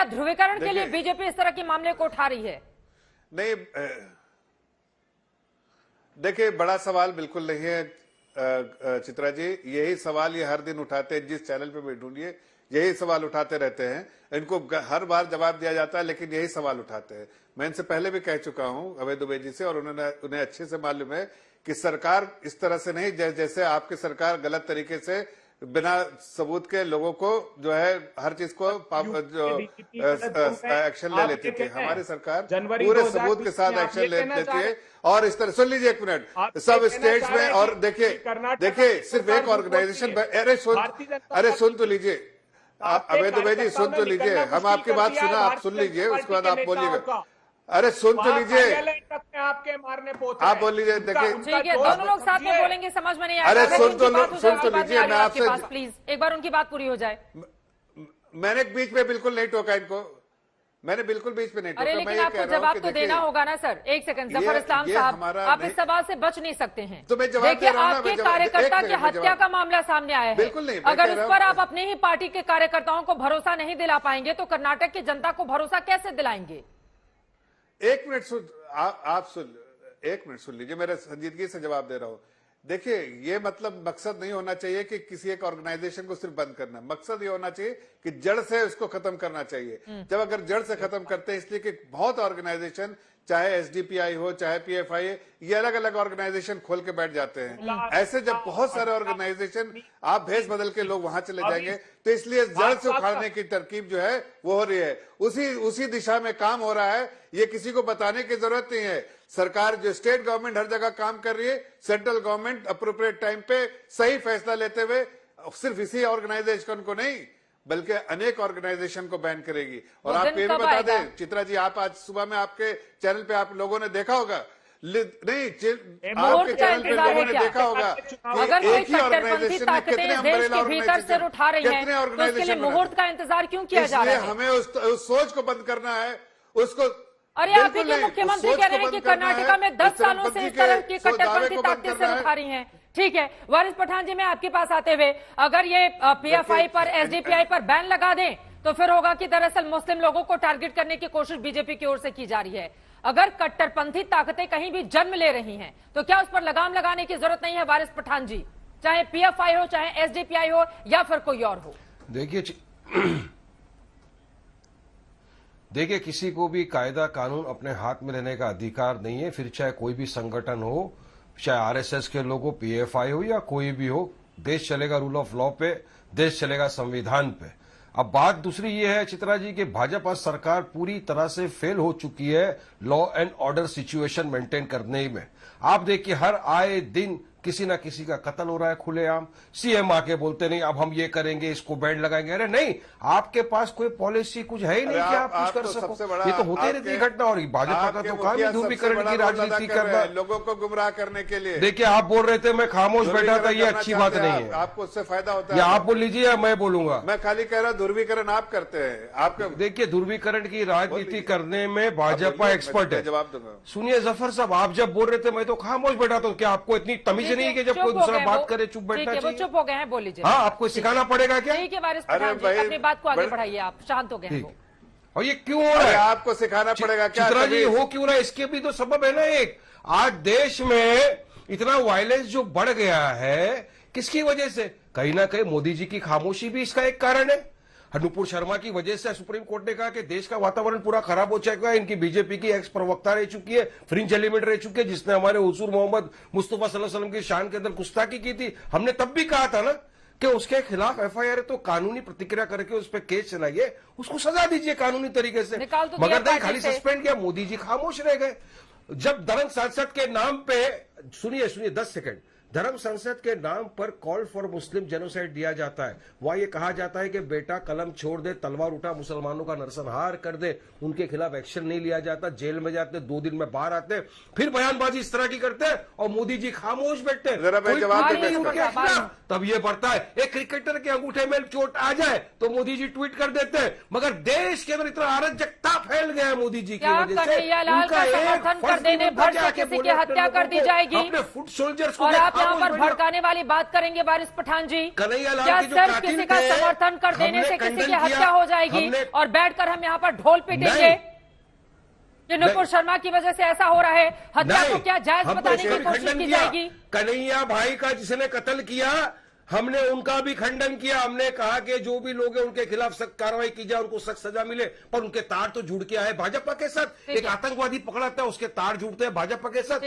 क्या ध्रुवीकरण के लिए बीजेपी इस तरह के मामले को उठा रही है? नहीं, देखिए, बड़ा सवाल बिल्कुल नहीं है चित्रा जी। यही सवाल ये हर दिन उठाते हैं, जिस चैनल पे भी ढूंढिए यही सवाल उठाते रहते हैं। इनको हर बार जवाब दिया जाता है, लेकिन यही सवाल उठाते हैं। मैं इनसे पहले भी कह चुका हूं अभय दुबे जी से, और उन्हें अच्छे से मालूम है कि सरकार इस तरह से नहीं, जैसे आपकी सरकार गलत तरीके से बिना सबूत के लोगों को जो है हर चीज को एक्शन ले लेती थी। हमारी सरकार पूरे सबूत के साथ एक्शन ले लेती है। और इस तरह, सुन लीजिए एक मिनट, सब स्टेट्स में, और देखिए सिर्फ एक ऑर्गेनाइजेशन, अरे सुन तो लीजिए अभय दुबे जी, सुन तो लीजिए, हम आपकी बात सुना, आप सुन लीजिए, उसके बाद आप बोलिएगा। अरे सुन तो लीजिए, आपके मारने आप बोल लीजिए। देखिए, ठीक है, दोनों लोग साथ में बोलेंगे, समझ में नहीं आएगा। अरे सुन तो लीजिए, मैं आपसे प्लीज एक बार उनकी बात पूरी हो जाए। मैंने बीच में बिल्कुल नहीं टोका इनको, मैंने बिल्कुल बीच में नहीं टोका। अरे लेकिन आपको जवाब तो देना होगा ना सर। एक सेकंड, जफर इस्लाम साहब, आप इस सवाल से बच नहीं सकते हैं। तो मैं जवाब देखिए, दे रहा हूं ना, आपके कार्यकर्ता की हत्या का मामला सामने आया है। बिल्कुल नहीं, अगर उस पर आप अपने ही पार्टी के कार्यकर्ताओं को भरोसा नहीं दिला पाएंगे तो कर्नाटक की जनता को भरोसा कैसे दिलाएंगे? एक मिनट सुन, आप सुन, एक मिनट सुन लीजिए, मेरे संजीदगी से जवाब दे रहा हूं। देखिए, ये मतलब मकसद नहीं होना चाहिए कि किसी एक ऑर्गेनाइजेशन को सिर्फ बंद करना। मकसद ये होना चाहिए कि जड़ से उसको खत्म करना चाहिए। जब अगर जड़ से खत्म करते हैं, इसलिए कि बहुत ऑर्गेनाइजेशन, चाहे एसडीपीआई हो, चाहे पीएफआई, ये अलग अलग ऑर्गेनाइजेशन खोल के बैठ जाते हैं। ऐसे जब बहुत सारे ऑर्गेनाइजेशन, आप भेस बदल के लोग वहां चले जाएंगे, तो इसलिए जड़ से उखाड़ने की तरकीब जो है वो हो रही है। उसी दिशा में काम हो रहा है। ये किसी को बताने की जरूरत नहीं है। सरकार, जो स्टेट गवर्नमेंट हर जगह काम कर रही है, सेंट्रल गवर्नमेंट अप्रोप्रिएट टाइम पे सही फैसला लेते हुए सिर्फ इसी ऑर्गेनाइजेशन को नहीं बल्कि अनेक ऑर्गेनाइजेशन को बैन करेगी। और आप ये भी बता दें चित्रा जी, आप आज सुबह में आपके चैनल पे आप लोगों ने देखा होगा, नहीं आपके चैनल पे लोगों ने देखा होगा कि एक ही ऑर्गेनाइजेशन में कितने अम्ब्रेला ऑर्गेनाइजेशन उठा रही है, कितने तो ऑर्गेनाइजेशन मुहूर्त का इंतजार क्यों किया जा रहा है? हमें उस सोच को बंद करना है, उसको। अरे आप ही के मुख्यमंत्री कह रहे हैं कि कर्नाटका में 10 सालों से इस तरह की कट्टरपंथी ताकतें सिर उठा रही हैं। ठीक है, वारिस पठान जी, मैं आपके पास आते हुए, अगर ये पीएफआई पर, एसडीपीआई पर बैन लगा दें तो फिर होगा कि दरअसल मुस्लिम लोगों को टारगेट करने की कोशिश बीजेपी की ओर से की जा रही है। अगर कट्टरपंथी ताकतें कहीं भी जन्म ले रही हैं तो क्या उस पर लगाम लगाने की जरूरत नहीं है वारिस पठान जी? चाहे पीएफआई हो, चाहे एसडीपीआई हो, या फिर कोई और हो। देखिए, किसी को भी कायदा कानून अपने हाथ में लेने का अधिकार नहीं है, फिर चाहे कोई भी संगठन हो, चाहे आरएसएस के लोग हो, पीएफआई हो, या कोई भी हो। देश चलेगा रूल ऑफ लॉ पे, देश चलेगा संविधान पे। अब बात दूसरी ये है चित्रा जी कि भाजपा सरकार पूरी तरह से फेल हो चुकी है law and order situation maintain करने में। आप देखिए, हर आए दिन किसी ना किसी का कत्ल हो रहा है खुलेआम। सीएम आके बोलते नहीं अब हम ये करेंगे, इसको बैंड लगाएंगे। अरे नहीं, आपके पास कोई पॉलिसी कुछ है ही नहीं कि आप कुछ कर सको। ये तो होते रहती घटना। और भाजपा का तो काम ही ध्रुवीकरण की राजनीति करना, लोगों को गुमराह करने के लिए। देखिए, आप बोल रहे थे मैं खामोश बैठा था, ये अच्छी बात नहीं है। आपको उससे फायदा होता है। या आप बोल लीजिए या मैं बोलूंगा। मैं खाली कह रहा, ध्रुवीकरण आप करते हैं। आपके देखिए, ध्रुवीकरण की राजनीति करने में भाजपा एक्सपर्ट है। जवाब दूंगा। सुनिए जफर साहब, आप जब बोल रहे थे मैं तो खामोश बैठा था। क्या आपको इतनी तमीज नहीं है कि जब कोई दूसरा बात करे चुप बैठना चाहिए? चुप हो गए हैं, बोल लीजिए। हाँ, आपको सिखाना पड़ेगा क्या? ठीक है वारिस पठान जी, अपनी बात को आगे बढ़ाइए, आप शांत हो गए हैं। और ये क्यों हो रहा है? आपको सिखाना पड़ेगा क्या? चित्रा जी, हो क्यों रहा है? इसके भी तो सबब है ना। एक, आज देश में इतना वायलेंस जो बढ़ गया है, किसकी वजह से? कहीं ना कहीं मोदी जी की खामोशी भी इसका एक कारण है। अनुपुर शर्मा की वजह से सुप्रीम कोर्ट ने कहा कि देश का वातावरण पूरा खराब हो चुका है। इनकी बीजेपी की एक्स प्रवक्ता रह चुकी है, फ्रिंज एलिमेंट रह चुकी है, जिसने हमारे हुजूर मोहम्मद मुस्तफा सल्लल्लाहु अलैहि वसल्लम की शान के अंदर गुस्ताखी की थी। हमने तब भी कहा था ना कि उसके खिलाफ एफआईआर है तो कानूनी प्रतिक्रिया करके उस पर केस चलाइए, उसको सजा दीजिए कानूनी तरीके से। मगर नहीं, खाली सस्पेंड किया, मोदी जी खामोश रह गए। जब धर्म संसद के नाम पे, सुनिए 10 सेकंड, धर्म संसद के नाम पर कॉल फॉर मुस्लिम जेनोसाइड दिया जाता है। वहां ये कहा जाता है कि बेटा कलम छोड़ दे, तलवार उठा, मुसलमानों का नरसंहार कर दे। उनके खिलाफ एक्शन नहीं लिया जाता, जेल में जाते, 2 दिन में बाहर आते, फिर बयानबाजी इस तरह की करते हैं और मोदी जी खामोश बैठते हैं। तब ये बढ़ता है। एक क्रिकेटर के अंगूठे में चोट आ जाए तो मोदी जी ट्वीट कर देते हैं। मगर देश के अंदर इतना अराजकता फैल गया है मोदी जी की वजह से, समर्थन कर देने भर से किसी की हत्या कर दी जाएगी अपने फुट सोल्जर्स को। और आप यहाँ पर भड़काने वाली बात करेंगे वारिस पठान जी? कन्हैया लाल क्या की जो सिर्फ कातिल किसी का थे, समर्थन कर देने हमने से किसी खंडन की हत्या किया, हो जाएगी और बैठकर हम यहाँ पर ढोल पीटेंगे कि नुपुर शर्मा की वजह से ऐसा हो रहा है? हत्या को क्या जायज हमने बताने इसका की भी कोशिश खंडन की किया। जाएगी? कन्हैया भाई का जिसने कत्ल किया, हमने उनका भी खंडन किया। हमने कहा कि जो भी लोग हैं उनके खिलाफ सख्त कार्रवाई की जाए, उनको सख्त सजा मिले, पर उनके तार तो जुड़ के आए भाजपा के साथ। एक आतंकवादी पकड़ा था, उसके तार जुड़ते हैं भाजपा के साथ।